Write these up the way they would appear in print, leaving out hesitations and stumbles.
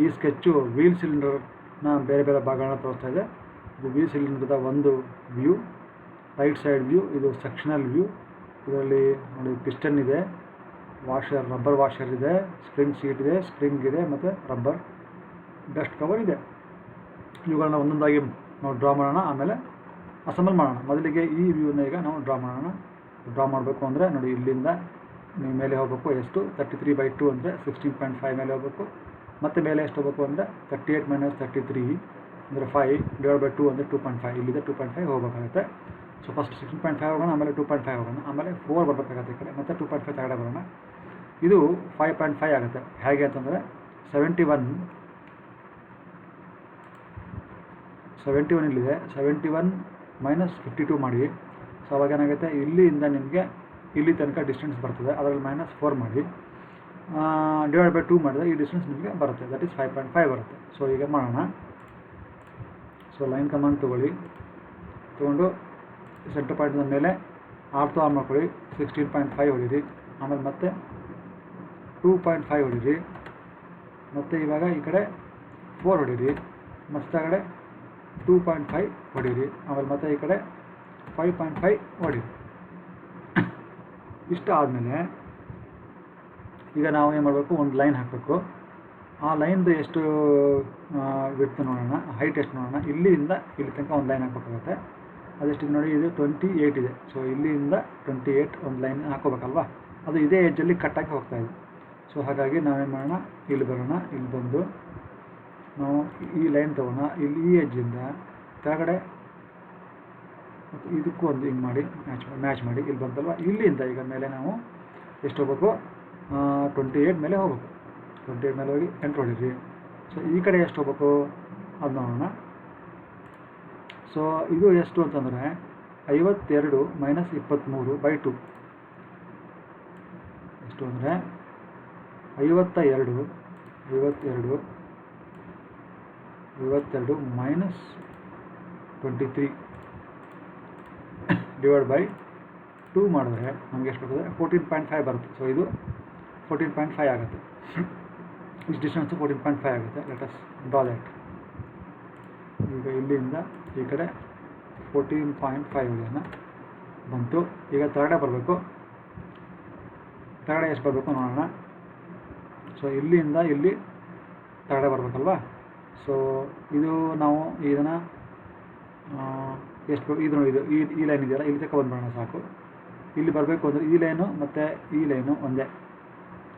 ಈ sketch wheel ಸಿಲಿಂಡರ್ನ ಬೇರೆ ಬೇರೆ ಭಾಗಗಳನ್ನ ತೋರಿಸ್ತಾ ಇದೆ. ಇದು ವೀಲ್ ಸಿಲಿಂಡರ್ದ ಒಂದು ವ್ಯೂ, ರೈಟ್ ಸೈಡ್ ವ್ಯೂ. ಇದು ಸೆಕ್ಷನಲ್ ವ್ಯೂ. ಇದರಲ್ಲಿ ನೋಡಿ ಪಿಸ್ಟನ್ ಇದೆ, ವಾಷರ್, ರಬ್ಬರ್ ವಾಷರ್ ಇದೆ, ಸ್ಪ್ರಿಂಗ್ ಸೀಟ್ ಇದೆ, ಸ್ಪ್ರಿಂಗ್ ಇದೆ ಮತ್ತು ರಬ್ಬರ್ ಡಸ್ಟ್ ಕವರ್ ಇದೆ. ಇವುಗಳನ್ನ ಒಂದೊಂದಾಗಿ ನಾವು ಡ್ರಾ ಮಾಡೋಣ, ಆಮೇಲೆ ಅಸೆಂಬಲ್ ಮಾಡೋಣ. ಮೊದಲಿಗೆ ಈ ವ್ಯೂನ ಈಗ ನಾವು ಡ್ರಾ ಮಾಡೋಣ. ಡ್ರಾ ಮಾಡಬೇಕು ಅಂದರೆ ನೋಡಿ, ಇಲ್ಲಿಂದ ನೀವು ಮೇಲೆ ಹೋಗಬೇಕು. ಎಷ್ಟು 33/2 ಅಂದರೆ 16.5 ಮೇಲೆ ಹೋಗಬೇಕು. ಮತ್ತು ಮೇಲೆ ಎಷ್ಟು ಹೋಗಬೇಕು ಅಂದರೆ 38 - 33 ಅಂದರೆ 5 / 2 ಅಂದರೆ 2.5. ಇಲ್ಲಿದೆ 2.5 ಹೋಗಬೇಕಾಗುತ್ತೆ. ಸೊ ಫಸ್ಟ್ 16.5 ಹೋಗೋಣ, ಆಮೇಲೆ 2.5 ಹೋಗೋಣ, ಆಮೇಲೆ 4 ಬರಬೇಕಾಗುತ್ತೆ ಈ ಕಡೆ, ಮತ್ತು 2.5 ತೆಗಡೆ ಬರೋಣ. ಇದು 5.5 ಆಗುತ್ತೆ. ಹೇಗೆ ಅಂತಂದರೆ 71 ಇಲ್ಲಿದೆ, 71 - 52 ಮಾಡಿ. ಸೊ ಅವಾಗ ಏನಾಗುತ್ತೆ, ಇಲ್ಲಿಂದ ನಿಮಗೆ ಇಲ್ಲಿ ತನಕ ಡಿಸ್ಟೆನ್ಸ್ ಬರ್ತದೆ. ಅದರಲ್ಲಿ -4 ಮಾಡಿ, / 2 ಮಾಡಿದ್ರೆ ಈ ಡಿಸ್ಟೆನ್ಸ್ ನಿಮಗೆ ಬರುತ್ತೆ. ದಟ್ ಈಸ್ 5.5 ಬರುತ್ತೆ. ಸೊ ಈಗ ಮಾಡೋಣ. ಸೊ ಲೈನ್ ಕಮಾಂಡ್ ತೊಗೊಂಡು ಸೆಂಟರ್ ಪಾಯಿಂಟ್ನ ಮೇಲೆ ಆರ್ತು ಆನ್ ಮಾಡ್ಕೊಳ್ಳಿ. 16.5 ಹೊಡೀರಿ, ಆಮೇಲೆ ಮತ್ತೆ 2.5 ಹೊಡೀರಿ, ಮತ್ತು ಇವಾಗ ಈ ಕಡೆ 4 ಹೊಡೀರಿ, ಮತ್ತೆ ಕಡೆ 2.5 ಹೊಡೀರಿ, ಆಮೇಲೆ ಮತ್ತೆ ಈ ಕಡೆ 5.5 ಹೊಡೀರಿ. ಇಷ್ಟ ಆದಮೇಲೆ ಈಗ ನಾವು ಏನು ಮಾಡಬೇಕು, ಒಂದು ಲೈನ್ ಹಾಕಬೇಕು. ಆ ಲೈನ್ದು ಎಷ್ಟು ವಿಡ್ತ್ ನೋಡೋಣ, ಹೈಟ್ ಎಷ್ಟು ನೋಡೋಣ. ಇಲ್ಲಿಂದ ಇಲ್ಲಿ ತನಕ ಒಂದು ಲೈನ್ ಹಾಕಬೇಕಾಗುತ್ತೆ. ಅದೆಷ್ಟಿದೆ ನೋಡಿ, ಇದು 28 ಇದೆ. ಸೊ ಇಲ್ಲಿಂದ 28 ಒಂದು ಲೈನ್ ಹಾಕೋಬೇಕಲ್ವಾ. ಅದು ಇದೇ ಏಜಲ್ಲಿ ಕಟ್ಟಾಗಿ ಹೋಗ್ತಾ ಇದೆ. ಸೊ ಹಾಗಾಗಿ ನಾವೇನು ಮಾಡೋಣ, ಇಲ್ಲಿ ಬರೋಣ. ಇಲ್ಲಿ ಬಂದು ನಾವು ಈ ಲೈನ್ ತೊಗೋಣ. ಇಲ್ಲಿ ಈ ಎಜ್ಜಿಂದ ಕೆಳಗಡೆ ಮತ್ತು ಇದಕ್ಕೂ ಒಂದು ಹಿಂಗೆ ಮಾಡಿ ಮ್ಯಾಚ್ ಮಾಡಿ ಇಲ್ಲಿ ಬಂತಲ್ವ. ಇಲ್ಲಿಂದ ಈಗ ಮೇಲೆ ನಾವು ಎಷ್ಟು ಹೋಗ್ಬೇಕು, 28 ಮೇಲೆ ಹೋಗ್ಬೇಕು. 28 ಮೇಲೆ ಹೋಗಿ ಎಂಟ್ರ್ ಹೊಡೀರಿ. ಸೊ ಈ ಕಡೆ ಎಷ್ಟು ಹೋಗ್ಬೇಕು ಅದು ನೋಡೋಣ. ಸೊ ಇದು ಎಷ್ಟು ಅಂತಂದರೆ 52 - 23/2 ಎಷ್ಟು ಅಂದರೆ 52 - 23 / 2 ಮಾಡಿದ್ರೆ ನಮಗೆ ಎಷ್ಟು ಬರ್ತದೆ, 14.5 ಬರುತ್ತೆ. ಸೊ ಇದು 14.5 ಆಗುತ್ತೆ. ಇಷ್ಟು ಡಿಸ್ಟೆನ್ಸು 14.5 ಆಗುತ್ತೆ. Let us draw that. ಈಗ ಇಲ್ಲಿಂದ ಈ ಕಡೆ 14.5 ಹೊಡೆಯೋಣ. ಬಂತು. ಈಗ ಕೆಳಗಡೆ ಬರಬೇಕು. ಕೆಳಗಡೆ ಎಷ್ಟು ಬರಬೇಕು ನೋಡೋಣ. ಸೊ ಇಲ್ಲಿಂದ ಇಲ್ಲಿ ಕೆಳಗಡೆ ಬರಬೇಕಲ್ವಾ. ಸೊ ಇದು ನಾವು ಇದನ್ನು ಎಷ್ಟು ಇದು ನೋಡಿ, ಈ ಲೈನ್ ಇದೆಯಲ್ಲ, ಇಲ್ಲಿ ತನಕ ಬಂದ್ಬಿಡೋಣ ಸಾಕು. ಇಲ್ಲಿ ಬರಬೇಕು ಅಂದರೆ ಈ ಲೈನು ಮತ್ತು ಈ ಲೈನು ಒಂದೇ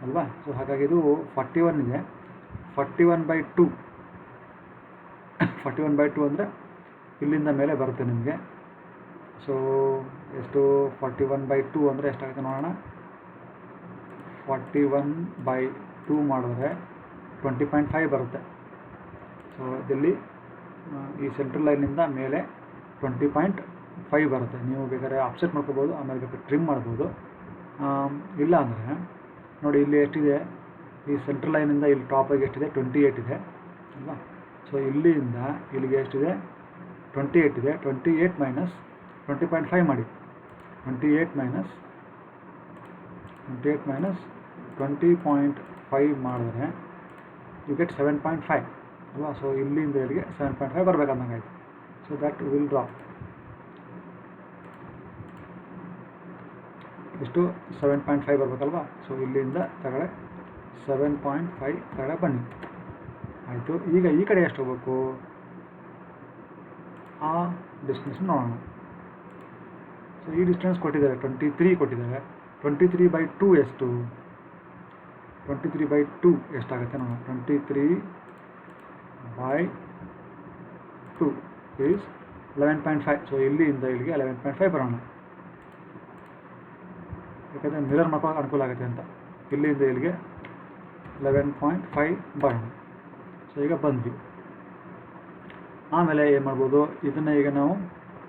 ಅಲ್ವಾ. ಸೊ ಹಾಗಾಗಿ ಇದು 41 ಇದೆ. 41/2 41/2 ಅಂದರೆ ಇಲ್ಲಿಂದ ಮೇಲೆ ಬರುತ್ತೆ ನಿಮಗೆ. ಸೊ ಎಷ್ಟು 41/2 ಅಂದರೆ ಎಷ್ಟಾಗುತ್ತೆ ನೋಡೋಣ. 41/2 ಮಾಡಿದ್ರೆ 20.5 ಬರುತ್ತೆ. ಸೊ ಇಲ್ಲಿ ಈ ಸೆಂಟ್ರಲ್ ಲೈನಿಂದ ಮೇಲೆ 20.5 ಬರುತ್ತೆ. ನೀವು ಬೇಕಾದ್ರೆ ಆಫ್ಸೆಟ್ ಮಾಡ್ಕೋಬೋದು, ಆಮೇಲೆ ಬೇಕಾದ್ರೆ ಟ್ರಿಮ್ ಮಾಡ್ಬೋದು. ಇಲ್ಲ ಅಂದರೆ ನೋಡಿ, ಇಲ್ಲಿ ಎಷ್ಟಿದೆ, ಈ ಸೆಂಟ್ರಲ್ ಲೈನಿಂದ ಇಲ್ಲಿ ಟಾಪಿಗೆ ಎಷ್ಟಿದೆ, 28 ಇದೆ ಅಲ್ವಾ. ಸೊ ಇಲ್ಲಿಂದ ಇಲ್ಲಿಗೆ ಎಷ್ಟಿದೆ, 28 ಇದೆ. 28 - 20.5 ಮಾಡಿ. 28 - 20.5 ಮಾಡಿದ್ರೆ ಯು ಗೆಟ್ 7.5 ಅಲ್ವಾ. ಸೊ ಇಲ್ಲಿಂದ ಇಲ್ಲಿಗೆ 7.5 ಬರಬೇಕಂದಂಗಾಯ್ತು. ಸೊ ದಟ್ ವಿಲ್ ಡ್ರಾ ಎಷ್ಟು 7.5 ಬರಬೇಕಲ್ವಾ. ಸೊ ಇಲ್ಲಿಂದ ತಗಡೆ 7.5 ತಗಡೆ ಬನ್ನಿ. ಆಯಿತು. ಈಗ ಈ ಕಡೆ ಎಷ್ಟು ಹೋಗಬೇಕು ಆ ಡಿಸ್ಟೆನ್ಸ್ ನೋಡೋಣ. ಸೊ ಈ ಡಿಸ್ಟೆನ್ಸ್ ಕೊಟ್ಟಿದ್ದಾರೆ 23 ಕೊಟ್ಟಿದ್ದಾರೆ. 23/2 ಎಷ್ಟು, 23/2 ಎಷ್ಟಾಗುತ್ತೆ ನೋಡೋಣ. 23/2 ಈಸ್ 11.5. ಸೊ ಇಲ್ಲಿಂದ ಇಲ್ಲಿಗೆ 11.5 ಬರೋಣ. ಯಾಕಂದರೆ ಮಿರರ್ ಮಾಡ್ಕೊಳ್ಳೋಕೆ ಅನುಕೂಲ ಆಗುತ್ತೆ ಅಂತ. ಇಲ್ಲಿಂದ ಇಲ್ಲಿಗೆ 11.5 ಬರೋಣ. ಸೊ ಈಗ ಬಂದ್ವಿ. ಆಮೇಲೆ ಏನು ಮಾಡ್ಬೋದು, ಇದನ್ನು ಈಗ ನಾವು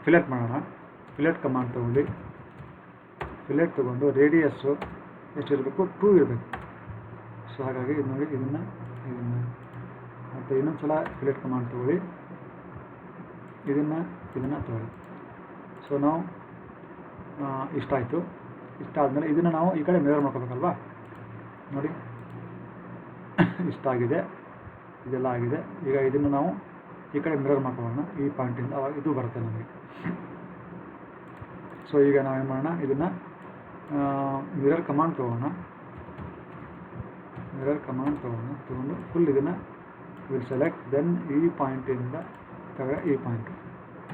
ಫಿಲೆಟ್ ಮಾಡೋಣ. ಫಿಲೆಟ್ ಕಮಾಂಡ್ ತೊಗೊಂಡು ಫಿಲೆಟ್ ತೊಗೊಂಡು ರೇಡಿಯಸ್ಸು ಎಷ್ಟಿರಬೇಕು, 2 ಇರಬೇಕು. ಸೊ ಹಾಗಾಗಿ ಇದು ನೋಡಿ, ಇದನ್ನು ಮತ್ತು ಇನ್ನೊಂದು ಸಲ ಫಿಲೆಟ್ ಕಮಾಂಡ್ ತೊಗೊಳ್ಳಿ, ಇದನ್ನು ತೊಗೊಳ್ಳಿ. ಸೊ ನಾವು ಇಷ್ಟ ಆಯಿತು. ಇಷ್ಟ ಆದಮೇಲೆ ಇದನ್ನು ನಾವು ಈ ಕಡೆ ಮಿರರ್ ಮಾಡ್ಕೋಬೇಕಲ್ವಾ. ನೋಡಿ ಇಷ್ಟ ಆಗಿದೆ. ಇದೆಲ್ಲ ಆಗಿದೆ. ಈಗ ಇದನ್ನು ನಾವು ಈ ಕಡೆ ಮಿರರ್ ಮಾಡ್ಕೊಳ್ಳೋಣ ಈ ಪಾಯಿಂಟಿಂದ, ಅವಾಗ ಇದು ಬರುತ್ತೆ ನಮಗೆ. ಸೊ ಈಗ ನಾವೇನು ಮಾಡೋಣ, ಇದನ್ನು ಮಿರರ್ ಕಮಾಂಡ್ ತೊಗೋಣ. ತೊಗೊಂಡು ಫುಲ್ ಇದನ್ನು ವಿಲ್ ಸೆಲೆಕ್ಟ್, ದೆನ್ ಈ ಪಾಯಿಂಟಿಂದ ತಗಡೆ ಈ ಪಾಯಿಂಟು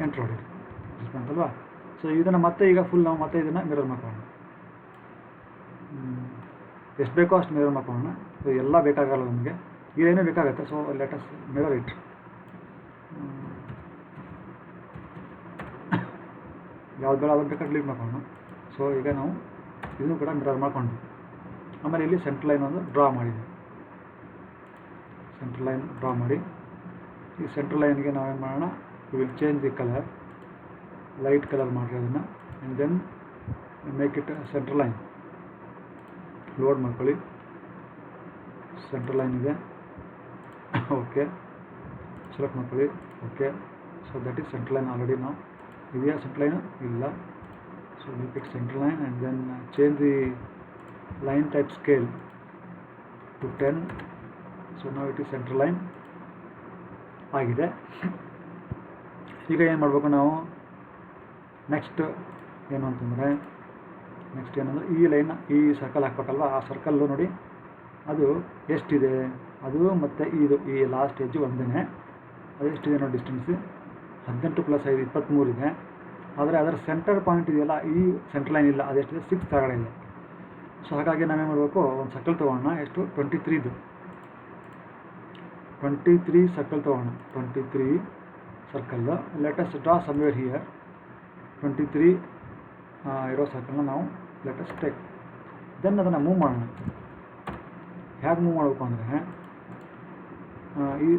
ಎಂಟ್ರ್ ಹೊಡೀರಿ ಅಂತಲ್ವಾ. ಸೊ ಇದನ್ನು ಮತ್ತೆ ಈಗ ಫುಲ್ ನಾವು ಮತ್ತೆ ಇದನ್ನು ಮಿರರ್ ಮಾಡ್ಕೊಳ್ಳೋಣ. ಎಷ್ಟು ಬೇಕೋ ಅಷ್ಟು ಮಿರರ್ ಮಾಡ್ಕೊಳ್ಳೋಣ. ಸೊ ಎಲ್ಲ ಬೇಕಾಗಲ್ಲ ನಮಗೆ, ಇದೇನೇ ಬೇಕಾಗುತ್ತೆ. So let's mirror it. ಯಾವ್ದು ಬೇಡ ಅದನ್ನು ಬೇಕಾದ್ರೆ ಡಿಲೀಟ್ ಮಾಡ್ಕೊಳ್ಳೋಣ. ಸೊ ಈಗ ನಾವು ಇದನ್ನು ಕೂಡ ಮಿರರ್ ಮಾಡ್ಕೊಂಡ್ವಿ. ಆಮೇಲೆ ಇಲ್ಲಿ ಸೆಂಟ್ರ್ ಲೈನ್ ಒಂದು ಡ್ರಾ ಮಾಡಿದ್ವಿ. ಸೆಂಟ್ರ್ ಲೈನ್ ಡ್ರಾ ಮಾಡಿ ಈ ಸೆಂಟ್ರ್ ಲೈನ್ಗೆ ನಾವೇನು ಮಾಡೋಣ, will change the colour, light colour ಮಾಡಿರಿ ಅದನ್ನು. And then make it centre line. Load ಮಾಡ್ಕೊಳ್ಳಿ. ಸೆಂಟ್ರ್ ಲೈನ್ ಇದೆ, ಓಕೆ. ಸೆಲೆಕ್ಟ್ ಮಾಡ್ಕೊಳ್ಳಿ, okay. So that is centre line. Already ನಾವು ಇದೆಯಾ ಸೆಂಟ್ರ್ ಲೈನು? ಇಲ್ಲ. So make it centre line and then change the line type scale to 10. So ನಾವು it is centre line ಆಗಿದೆ. ಈಗ ಏನು ಮಾಡಬೇಕು ನಾವು, ನೆಕ್ಸ್ಟ್ ಏನು ಅಂತಂದರೆ, ಈ ಲೈನ್ ಈ ಸರ್ಕಲ್ ಹಾಕ್ಬೇಕಲ್ವ. ಆ ಸರ್ಕಲ್ಲು ನೋಡಿ ಅದು ಎಷ್ಟಿದೆ, ಅದು ಮತ್ತು ಇದು ಈ ಲಾಸ್ಟ್ ಎಜ್ಜು ಒಂದೇ. ಅದೆಷ್ಟಿದೆ ನೋಡಿ ಡಿಸ್ಟೆನ್ಸ್ 18 + 5 23 ಇದೆ. ಆದರೆ ಅದರ ಸೆಂಟರ್ ಪಾಯಿಂಟ್ ಇದೆಯಲ್ಲ, ಈ ಸೆಂಟ್ರ್ ಲೈನ್ ಇಲ್ಲ, ಅದೆಷ್ಟಿದೆ 6 ತಗಡೆ ಇದೆ. ಸೊ ಹಾಗಾಗಿ ನಾವೇನು ಮಾಡಬೇಕು, ಒಂದು ಸರ್ಕಲ್ ತೊಗೋಣ. ಎಷ್ಟು? 23ದು 23 ಸರ್ಕಲ್ ತೊಗೋಣ. 23 circle. Let us draw somewhere here. 23 ಇರೋ ಸರ್ಕಲ್ನ ನಾವು ಲೆಟಸ್ ಟೇಕ್. ದೆನ್ ಅದನ್ನು ಮೂವ್ ಮಾಡೋಣ. ಹೇಗೆ ಮೂವ್ ಮಾಡಬೇಕು ಅಂದರೆ,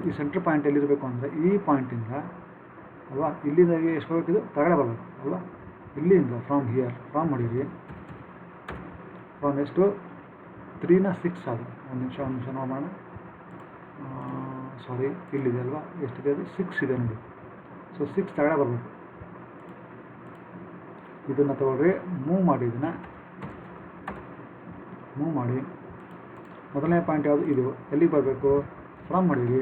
ಈ ಸೆಂಟ್ರ್ ಪಾಯಿಂಟ್ ಎಲ್ಲಿರಬೇಕು ಅಂದರೆ ಈ ಪಾಯಿಂಟಿಂದ ಅಲ್ವಾ, ಇಲ್ಲಿಂದ ಎಷ್ಟು ಬರಬೇಕಿದು ತಗಡೆ ಬರಬೇಕು ಅಲ್ವಾ. ಇಲ್ಲಿಂದ ಫ್ರಾಮ್ ಫ್ರಾಮ್ ಮಾಡಿರಿ. ಫ್ರಾಮ್ ಎಷ್ಟು 3ನ 6 ಅದು. ಒಂದು ನಿಮಿಷ ನೋಡೋಣ. ಸಾರಿ, ಇಲ್ಲಿದೆ ಅಲ್ವಾ, ಎಷ್ಟಿದೆ ಅದು 6 ಇದೆ ನೋಡಿ. ಸೊ 6 ತಗಡೆ ಬರಬೇಕು. ಇದನ್ನು ತಗೊಳ್ರಿ, ಮೂವ್ ಮಾಡಿ. ಇದನ್ನು ಮೂವ್ ಮಾಡಿ. ಮೊದಲನೇ ಪಾಯಿಂಟ್ ಯಾವುದು? ಇದು. ಎಲ್ಲಿಗೆ ಬರಬೇಕು? ಫ್ರಾಮ್ ಮಾಡಿರಿ.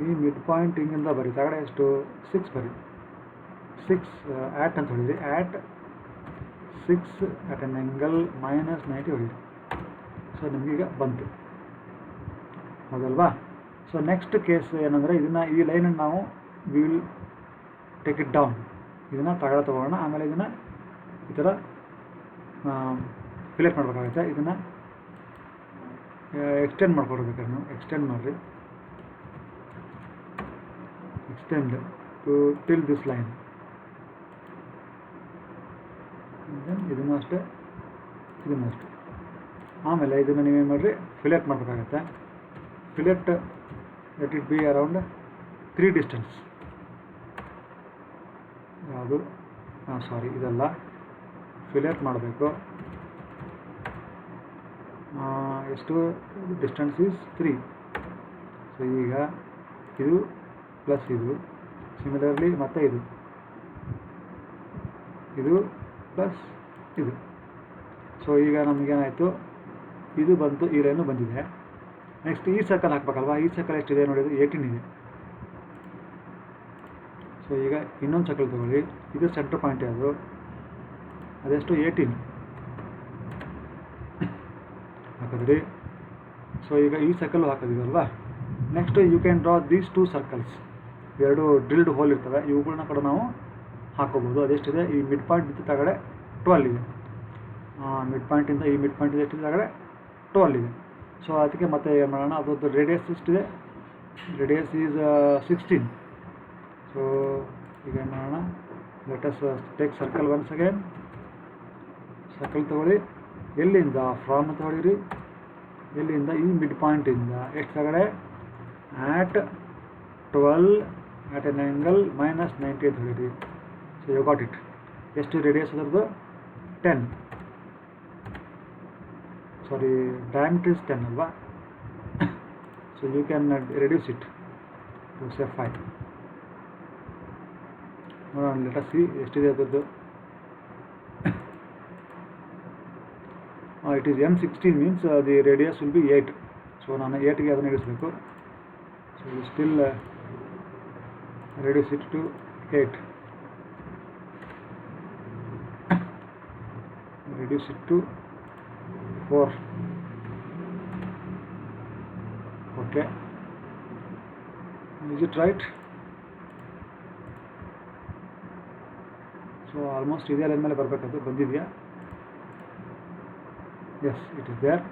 ಈ ಮಿಡ್ ಪಾಯಿಂಟ್ ಹಿಂಗಿಂದ ಬರಿ. ತಗಡೆ ಎಷ್ಟು? 6 ಬರಿ. 6 ಆ್ಯಟ್ ಅಂತ ಹೊಡೀರಿ. ಆ್ಯಟ್ 6 at an angle -90 ಹೊಡೀರಿ. ಸೊ ನಿಮಗೀಗ ಬಂತು, ಹೌದಲ್ವಾ. ಸೊ ನೆಕ್ಸ್ಟ್ ಕೇಸ್ ಏನಂದರೆ, ಇದನ್ನು ಈ ಲೈನನ್ನು ನಾವು ವಿಲ್ ಟೇಕ್ ಇಟ್ ಡೌನ್. ಇದನ್ನು ತಗಡೆ ತೊಗೊಳ್ಳೋಣ. ಆಮೇಲೆ ಇದನ್ನು ಈ ಥರ ಫಿಲೆಕ್ಟ್ ಮಾಡಬೇಕಾಗುತ್ತೆ. ಇದನ್ನು ಎಕ್ಸ್ಟೆಂಡ್ ಮಾಡ್ಕೊಡ್ಬೇಕಾದ್ರೆ ನೀವು ಎಕ್ಸ್ಟೆಂಡ್ ಮಾಡಿರಿ. Extend to till this line. ಇದನ್ನು ಅಷ್ಟೇ, ಇದನ್ನು ಅಷ್ಟೇ. ಆಮೇಲೆ ಇದನ್ನು ನೀವೇನು ಮಾಡಿರಿ, ಫಿಲೆಕ್ಟ್ ಮಾಡಬೇಕಾಗತ್ತೆ. ಫಿಲೆಕ್ಟ್ let it be around 3 distance. ಯಾವುದು? ಸಾರಿ, ಇದೆಲ್ಲ ಫಿಲೆಕ್ಟ್ ಮಾಡಬೇಕು. ಎಷ್ಟು ಡಿಸ್ಟೆನ್ಸ್ ಈಸ್ 3. ಸೊ ಈಗ ಇದು ಪ್ಲಸ್ ಇದು, ಸಿಮಿಲರ್ಲಿ ಮತ್ತೆ ಇದು ಪ್ಲಸ್ ಇದು. ಸೊ ಈಗ ನಮಗೇನಾಯಿತು, ಇದು ಬಂತು, ಈ ಲೈನು ಬಂದಿದೆ. ನೆಕ್ಸ್ಟ್ ಈ ಸರ್ಕಲ್ ಹಾಕ್ಬೇಕಲ್ವಾ. ಈ ಸರ್ಕಲ್ ಎಷ್ಟಿದೆ ನೋಡಿ, ಇದು 18 ಇದೆ. ಸೊ ಈಗ ಇನ್ನೊಂದು ಸರ್ಕಲ್ ತಗೊಳ್ಳಿ. ಇದು ಸೆಂಟ್ರ್ ಪಾಯಿಂಟ್ ಯಾವುದು? ಅದೆಷ್ಟು? 18 ಹಾಕಿದ್ರಿ. ಸೊ ಈಗ ಈ ಸರ್ಕಲ್ ಹಾಕೋದಿದಲ್ವಾ. Next you can draw these 2 circles. 2 drilled hole ಇರ್ತವೆ, ಇವುಗಳನ್ನ ಕೂಡ ನಾವು ಹಾಕೋಬೋದು. ಅದೆಷ್ಟಿದೆ? ಈ ಮಿಡ್ ಪಾಯಿಂಟ್ ತಗಡೆ 12 ಇದೆ. ಮಿಡ್ ಪಾಯಿಂಟಿಂದ ಈ ಮಿಡ್ ಪಾಯಿಂಟ್ ಎಷ್ಟಿದೆ ತಗಡೆ 12 ಇದೆ. ಸೊ ಅದಕ್ಕೆ ಮತ್ತೆ ಏನು ಮಾಡೋಣ, ಅದರದ್ದು ರೇಡಿಯಸ್ ಎಷ್ಟಿದೆ? Radius is 16. ಸೊ ಈಗ ಏನು ಮಾಡೋಣ, let's take circle once again. Circle ತೊಗೊಳ್ಳಿ. ಎಲ್ಲಿಂದ? ಫ್ರಾಮ್ ಅಂತ ಹೊಡೀರಿ. ಎಲ್ಲಿಂದ? ಈ ಮಿಡ್ ಪಾಯಿಂಟಿಂದ ಎಷ್ಟು ತಗಡೆ? ಆ್ಯಟ್ 12 at an angle -90 ಅಂತ ಹೊಡೀರಿ. So you got it. ಎಷ್ಟು ರೇಡಿಯಸ್ ಅದರದ್ದು? 10. ಸಾರಿ, ಡಯಾಮೀಟರ್ ಇಸ್ 10 ಅಲ್ವಾ. So you can reduce it to say 5. ನೋಡೋಣ, ಲೆಟಸ್ ಸಿ ಎಷ್ಟಿದೆ ಅದರದ್ದು. It is M16 means the radius will be 8. So ನಾನು 8ಗೆ ಅದನ್ನು ಇಳಿಸಬೇಕು. So we still reduce it to 8. Reduce it to 4. Okay, is it right? So almost ಇದೇ line ಮೇಲೆ ಬರಬೇಕದು, ಬಂದಿದೆಯಾ? Yes, it is there.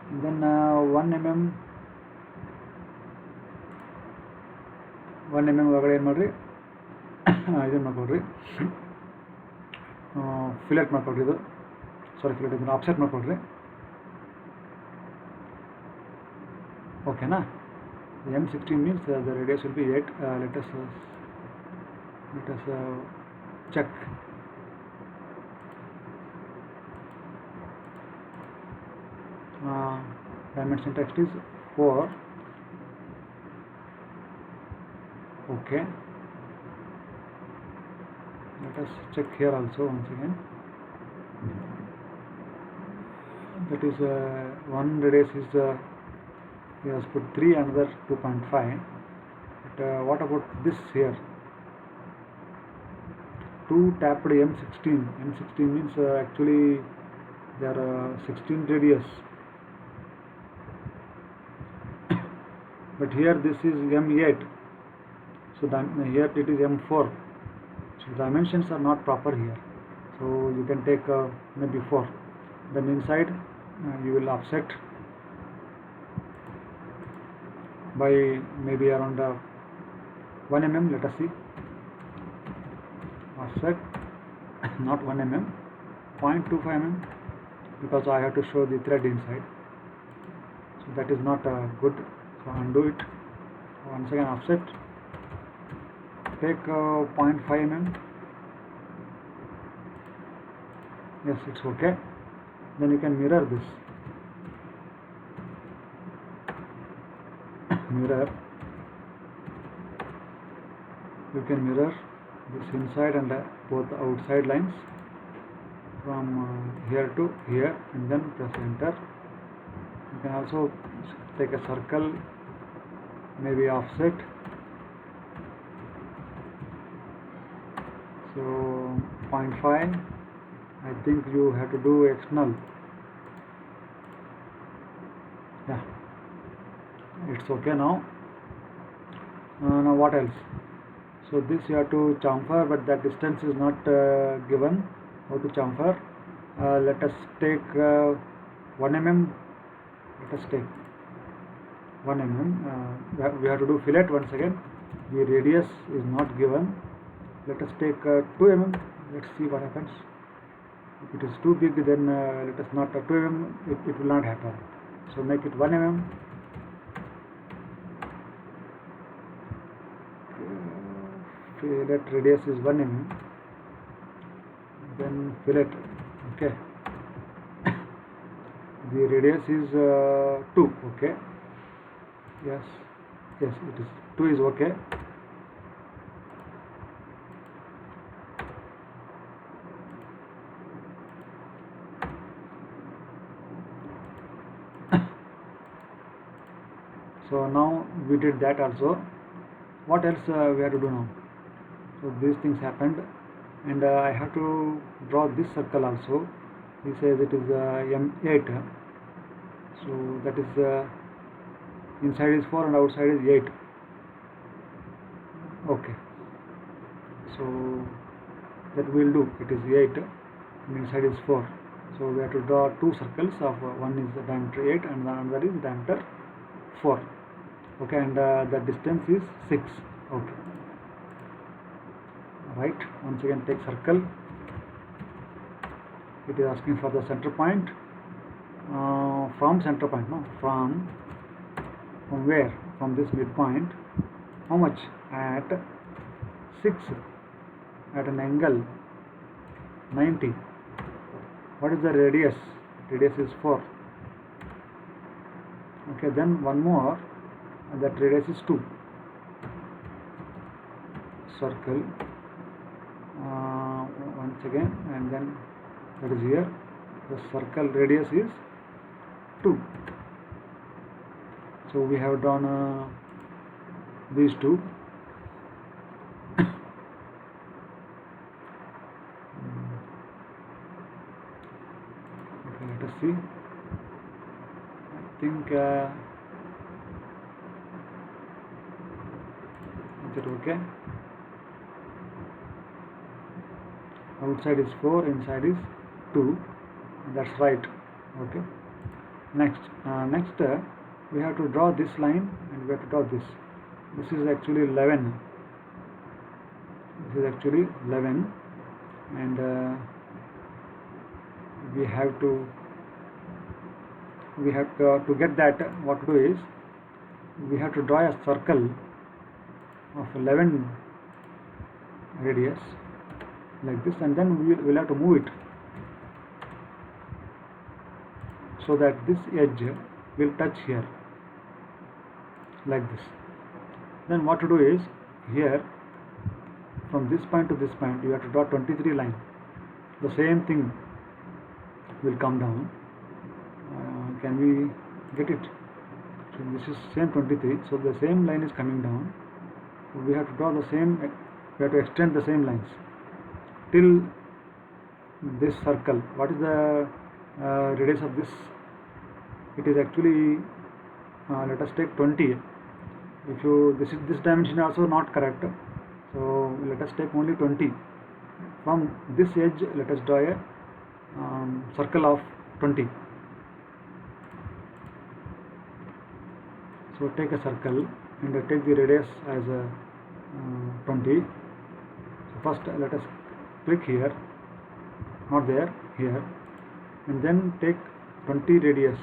And then 1 mm ಒಳಗಡೆ ಏನು ಮಾಡಿರಿ, ಇದನ್ನು ಮಾಡ್ಕೊಳ್ರಿ, ಫಿಲೆಟ್ ಮಾಡ್ಕೊಳ್ರಿ. ಇದು ಫಿಲೆಟ್ ಇದನ್ನು ಆಫ್ಸೆಟ್ ಮಾಡ್ಕೊಳ್ರಿ. ಓಕೆನಾ? M16 means the radius will be 8. Let us check. Dimension text is 4. Okay, let us check here also once again. That is one radius is he has put 3, another 2.5. But what about this here? 2 tapped M16. M16 means actually there are 16 radius. But here this is M8. So here it is M4. So dimensions are not proper here. So you can take maybe 4. Then inside you will offset by maybe around 1 mm. Let us see. Offset not 1 mm, 0.25 mm, because I have to show the thread inside. So that is not good. So undo it. Once again offset. Take 0.5 mm. Yes, it's okay. Then you can mirror this. Mirror. You can mirror this inside and both outside lines from here to here, and then press enter. You can also take a circle, maybe offset. So 0.5, I think you have to do external. Yeah, it's okay now. Now what else? So this you have to chamfer, but that distance is not given. How to chamfer? Let us take 1 mm. Let us take 1 mm. We have to do fillet once again. The radius is not given. Let us take 2 mm. Let's see what happens. If it is too big, then let us not 2 mm. It will not happen. So make it 1 mm. Fillet radius is 1 mm. Then fillet. Okay. The radius is 2. Okay. Yes, it is 2 is okay. So now we did that also. What else we have to do now? So these things happened, and I have to draw this circle also. He says it is M8. So that is inside is 4 and outside is 8. Okay, so that we will do. It is 8 and inside is 4. So we have to draw 2 circles of one is the diameter 8 and the other is diameter 4. Okay, and the distance is 6. Okay, right. Once again take circle. It is asking for the center point. From center point, no, from where? From this midpoint. How much? At 6, at an angle 90. What is the radius? Radius is 4. Okay, then one more, that radius is 2. Circle once again, and then that is here. The circle radius is 2. So we have drawn these two. Okay, let us see. I think is it okay? Outside is 4, inside is 2. That's right. Okay. Next, we have to draw this line, and we have to draw this. This is actually 11. This is actually 11, and we have to get that. What to do is, we have to draw a circle of 11 radius like this, and then we will have to move it so that this edge will touch here like this. Then what to do is, here from this point to this point you have to draw 23 line. The same thing will come down. Can we get it? So this is same 23, so the same line is coming down. So we have to draw the same, we have to extend the same lines till this circle. What is the radius of this? It is actually let us take 20. If you this dimension is also not correct, so let us take only 20. From this edge let us draw a circle of 20. So take a circle and take the radius as 20. So first let us click here, not there, here, and then take 20 radius.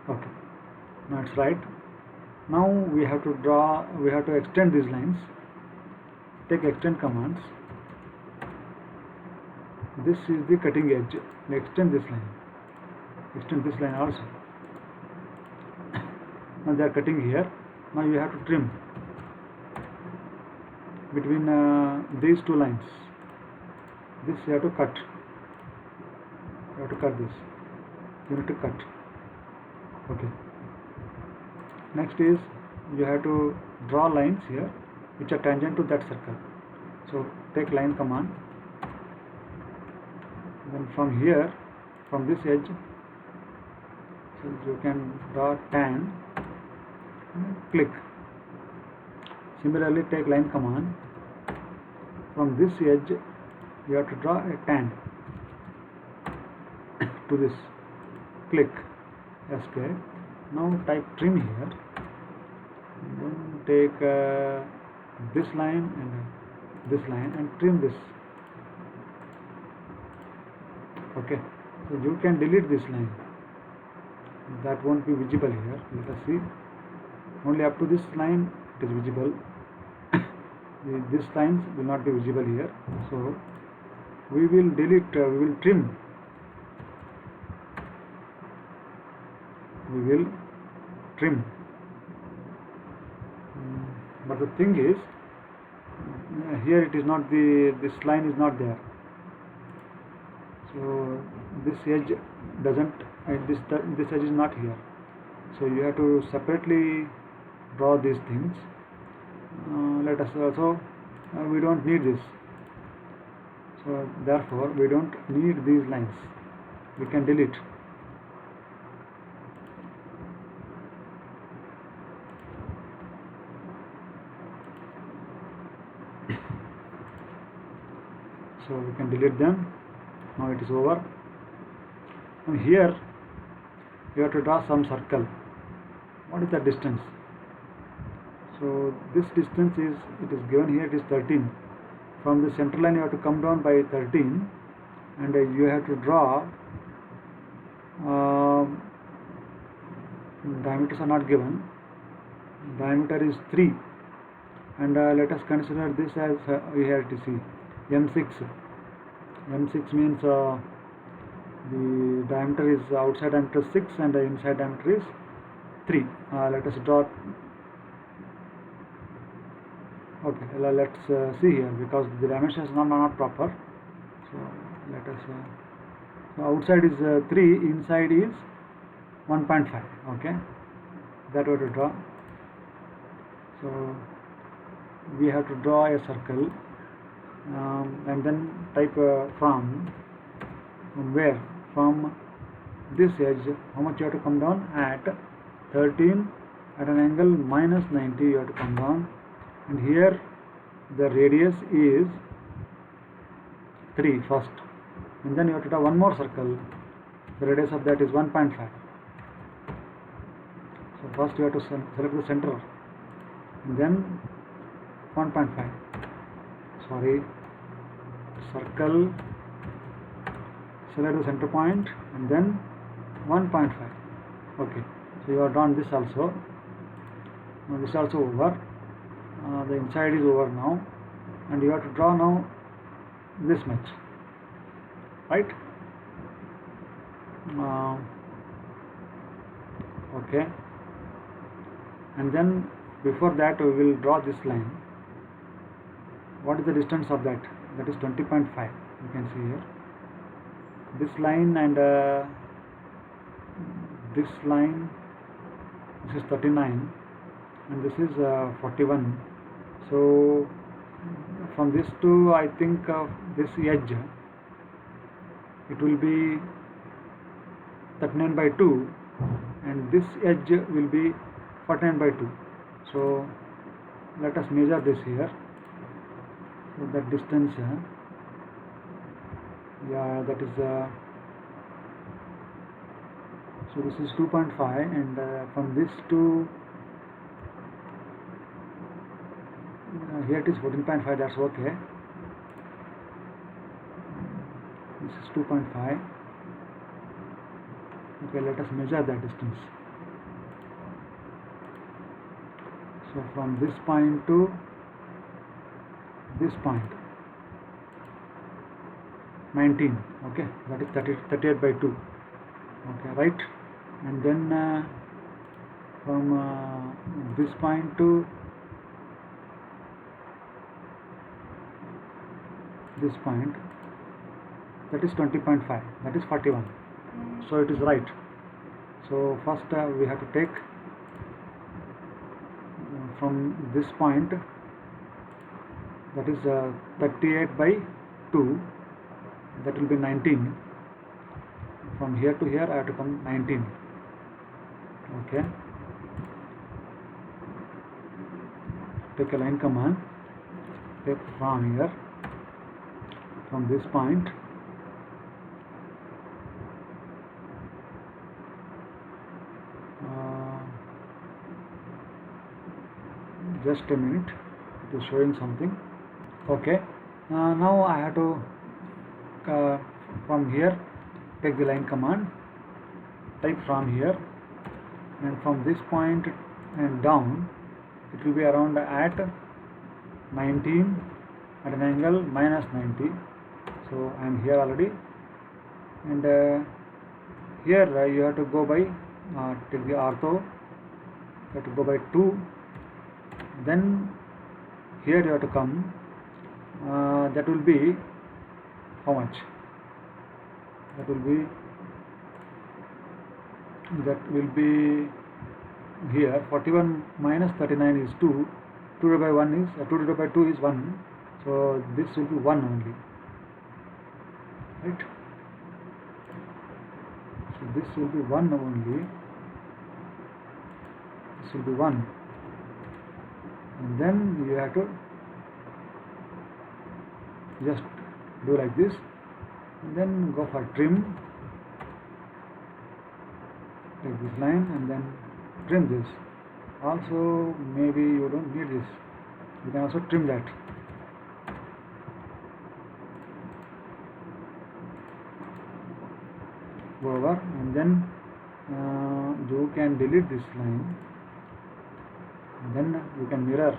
Okay, now it's right. Now we have to extend these lines. Take extend commands. This is the cutting edge. Extend this line. Extend this line also. Now they are cutting here. Now you have to trim between these two lines. This you have to cut. You have to cut this. You need to cut. Okay. Next is, you have to draw lines here which are tangent to that circle. So take line command. Then from here, from this edge, so you can draw tan. Click. Similarly, take line command. From this edge, you have to draw a tan to this. Click. Escape. Now type trim here. And then take this line and trim this. Okay. So you can delete this line. That won't be visible here. Let us see. Only up to this line it is visible. These lines will not be visible here. So we will delete. We will trim. We will trim. But the thing is, here it is not this line is not there. So this edge doesn't. This edge is not here. So you have to separately draw these things. Let us also. We don't need this. So therefore we don't need these lines. We can delete. So we can delete them. Now it is over. And here you have to draw some circle. What is the distance? So this distance is, it is given here, it is 13. From the center line you have to come down by 13, and you have to draw, diameters are not given, diameter is 3, and let us consider this as here to see M6. M6 means the diameter is outside diameter 6 and the inside diameter is 3. Let us draw. Okay, let's see here, because the dimensions are not proper. So let us. So outside is 3, inside is 1.5. Okay, that way to draw. So we have to draw a circle, and then type from where, from this edge how much you have to come down, at 13 at an angle minus 90 you have to come down, and here the radius is 3 first, and then you have to draw one more circle, the radius of that is 1.5. So first you have to select the center, and then 1.5, sorry, circle, select the center point, and then 1.5. Okay, so you have drawn this also. Now this is also over, the inside is over now, and you have to draw now this much, right? Okay, and then before that we will draw this line. What is the distance of that? That is 20.5. you can see here this line, and this line, this is 39 and this is 41. So from this to, I think, this edge, it will be 39/2, and this edge will be 49/2. So let us measure this here. So that distance, yeah, that is so this is 2.5, and from this to here it is 14.5. that's okay. This is 2.5. okay, let us measure that distance. So from this point to this point, 19, okay, that is 38/2, okay, right? And then from this point to this point, that is 20.5, that is 41. So it is right. So first we have to take from this point, that is 38/2, that will be 19. From here to here I have to come 19. Okay, take a line command, take from here, from this point, just a minute, it is showing something. Okay, now I have to from here take the line command, type from here, and from this point and down it will be around at 19 at an angle minus 90. So I am here already, and here you have to go by take the ortho, you have to go by 2, then here you have to come, that will be how much? That will be here 41 minus 39 is 2. 2 divided by 1 is 2 divided by 2 is 1. So this will be 1 only, right? So this will be 1 only. This will be 1, and then you have to just do like this, and then go for trim, take this line and then trim this. Also maybe you don't need this, you can also trim that. Go over, and then you can delete this line, and then you can mirror.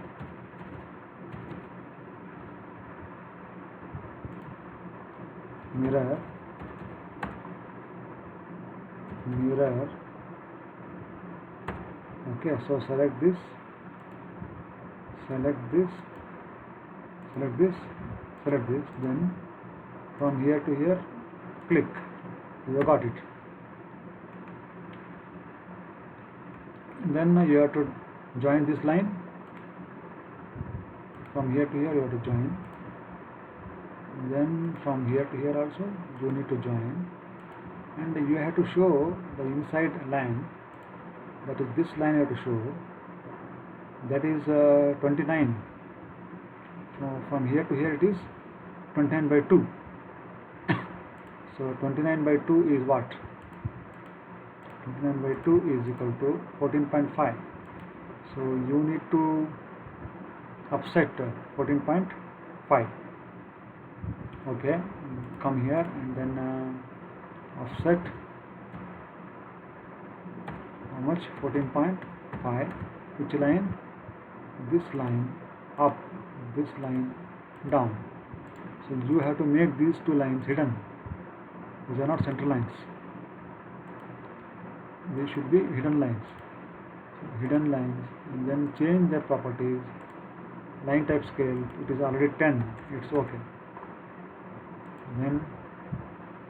Okay, so select this, then from here to here click, you got it. Then you have to join this line from here to here you have to join, then from here to here also you need to join, and you have to show the inside line, that is this line you have to show, that is 29. From here to here it is 29 by 2. So 29 by 2 is what? 29 by 2 is equal to 14.5. So you need to offset 14.5. Okay, come here and then offset how much? 14.5. Which line? This line up, this line down. So you have to make these two lines hidden. These are not center lines. They should be hidden lines. So hidden lines, and then change their properties. Line type scale, it is already 10. It's okay. Then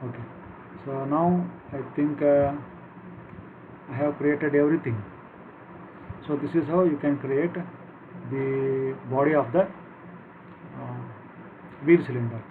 okay. So now I think I have created everything. So this is how you can create the body of the wheel cylinder.